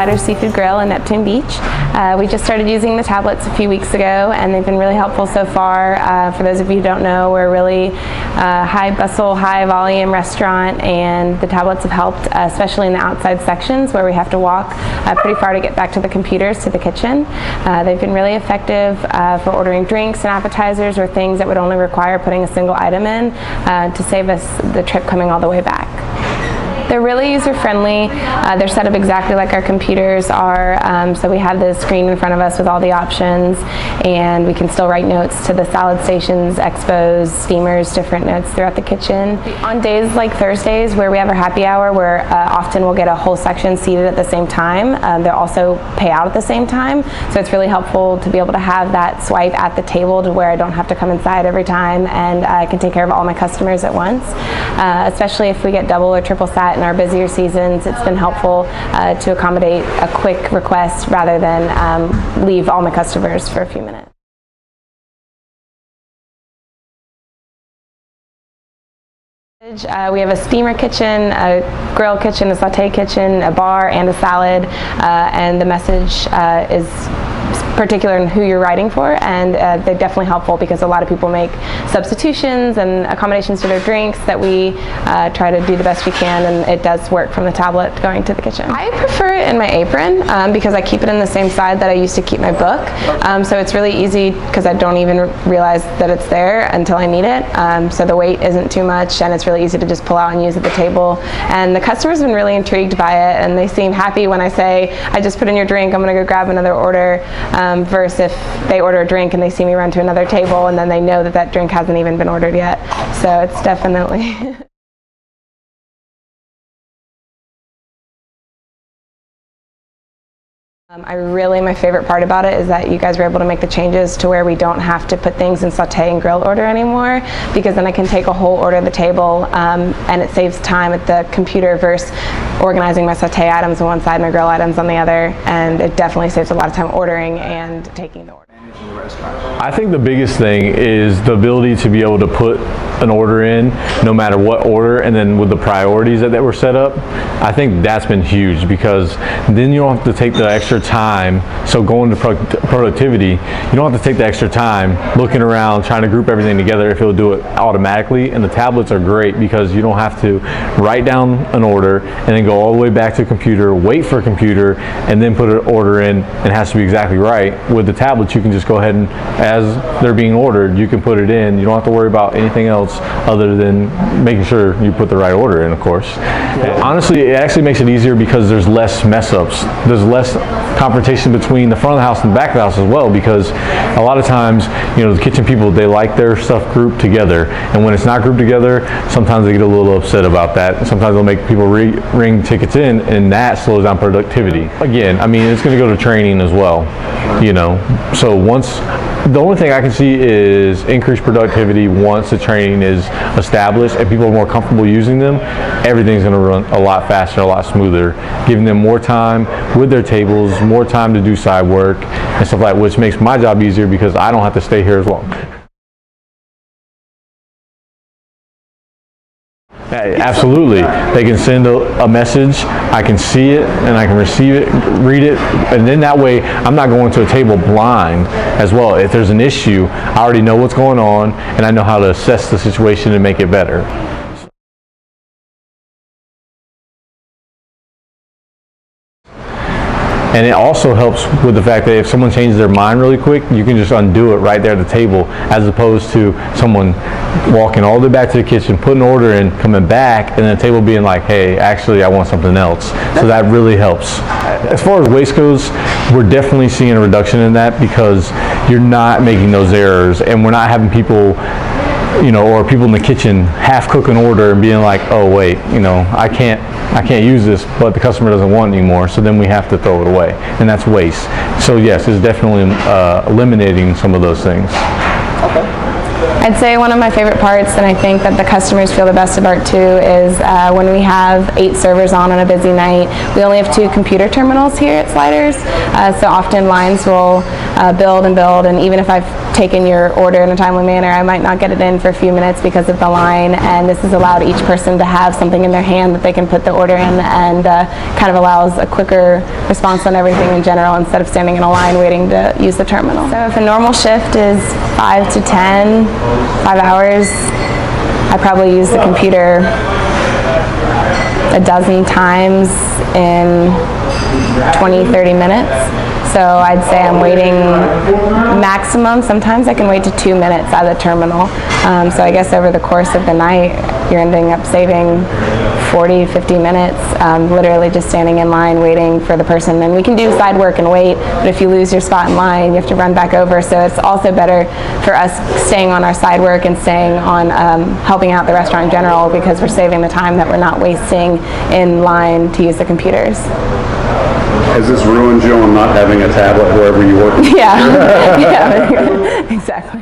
Sliders Seafood Grill in Neptune Beach. We just started using the tablets a few weeks ago, and they've been really helpful so far. For those of you who don't know, we're a really high bustle, high volume restaurant, and the tablets have helped, especially in the outside sections where we have to walk pretty far to get back to the computers, to the kitchen. They've been really effective for ordering drinks and appetizers or things that would only require putting a single item in to save us the trip coming all the way back. They're really user-friendly. They're set up exactly like our computers are, so we have the screen in front of us with all the options, and we can still write notes to the salad stations, expos, steamers, different notes throughout the kitchen. On days like Thursdays where we have our happy hour, where often we'll get a whole section seated at the same time, they'll also pay out at the same time, so it's really helpful to be able to have that swipe at the table to where I don't have to come inside every time, and I can take care of all my customers at once. Especially if we get double or triple sat in our busier seasons, it's been helpful to accommodate a quick request rather than leave all my customers for a few minutes. We have a steamer kitchen, a grill kitchen, a saute kitchen, a bar, and a salad, and the message is particular in who you're writing for, and they're definitely helpful because a lot of people make substitutions and accommodations to their drinks that we try to do the best we can, and it does work from the tablet going to the kitchen. I prefer it in my apron because I keep it in the same side that I used to keep my book, so it's really easy because I don't even realize that it's there until I need it, so the weight isn't too much, and it's really easy to just pull out and use at the table, and the customers have been really intrigued by it, and they seem happy when I say, I just put in your drink, I'm going to go grab another order, versus if they order a drink and they see me run to another table and then they know that that drink hasn't even been ordered yet. So it's definitely my favorite part about it is that you guys were able to make the changes to where we don't have to put things in saute and grill order anymore, because then I can take a whole order of the table, and it saves time at the computer versus organizing my saute items on one side and my grill items on the other, and it definitely saves a lot of time ordering and taking the order. I think the biggest thing is the ability to be able to put an order in no matter what order, and then with the priorities that were set up, I think that's been huge, because then you don't have to take the extra time. So going to productivity, you don't have to take the extra time looking around trying to group everything together if it'll do it automatically. And the tablets are great because you don't have to write down an order and then go all the way back to a computer, wait for a computer, and then put an order in, and it has to be exactly right. With the tablets, you can just go ahead and, as they're being ordered, you can put it in. You don't have to worry about anything else other than making sure you put the right order in, of course. Honestly, it actually makes it easier because there's less mess ups. There's less confrontation between the front of the house and the back of the house as well, because a lot of times, you know, the kitchen people, they like their stuff grouped together, and when it's not grouped together, sometimes they get a little upset about that. Sometimes they'll make people ring tickets in, and that slows down productivity. Again, I mean, it's going to go to training as well, you know. So the only thing I can see is increased productivity once the training is established and people are more comfortable using them. Everything's going to run a lot faster, a lot smoother, giving them more time with their tables, more time to do side work and stuff like that, which makes my job easier because I don't have to stay here as long. Absolutely. They can send a message, I can see it, and I can receive it, read it, and then that way I'm not going to a table blind as well. If there's an issue, I already know what's going on, and I know how to assess the situation and make it better. And it also helps with the fact that if someone changes their mind really quick, you can just undo it right there at the table, as opposed to someone walking all the way back to the kitchen, putting an order in, coming back, and then the table being like, hey, actually I want something else. So that really helps. As far as waste goes, we're definitely seeing a reduction in that because you're not making those errors, and we're not having people, you know, or people in the kitchen half cook an order and being like, oh wait, you know, I can't use this, but the customer doesn't want it anymore, so then we have to throw it away, and that's waste. So yes, it's definitely eliminating some of those things. Okay. I'd say one of my favorite parts, and I think that the customers feel the best about too, is when we have 8 servers on a busy night. We only have 2 computer terminals here at Sliders, so often lines will build and build, and even if I've taken your order in a timely manner, I might not get it in for a few minutes because of the line, and this has allowed each person to have something in their hand that they can put the order in, and kind of allows a quicker response on everything in general instead of standing in a line waiting to use the terminal. So if a normal shift is 5 to 10, 5 hours, I probably use the computer a dozen times in 20-30 minutes. So I'd say I'm waiting maximum. Sometimes I can wait to 2 minutes at the terminal. So I guess over the course of the night, you're ending up saving 40-50 minutes, literally just standing in line waiting for the person. And we can do side work and wait, but if you lose your spot in line, you have to run back over. So it's also better for us staying on our side work and staying on helping out the restaurant in general, because we're saving the time that we're not wasting in line to use the computers. Has this ruined you on not having a tablet wherever you work? Yeah, yeah, exactly.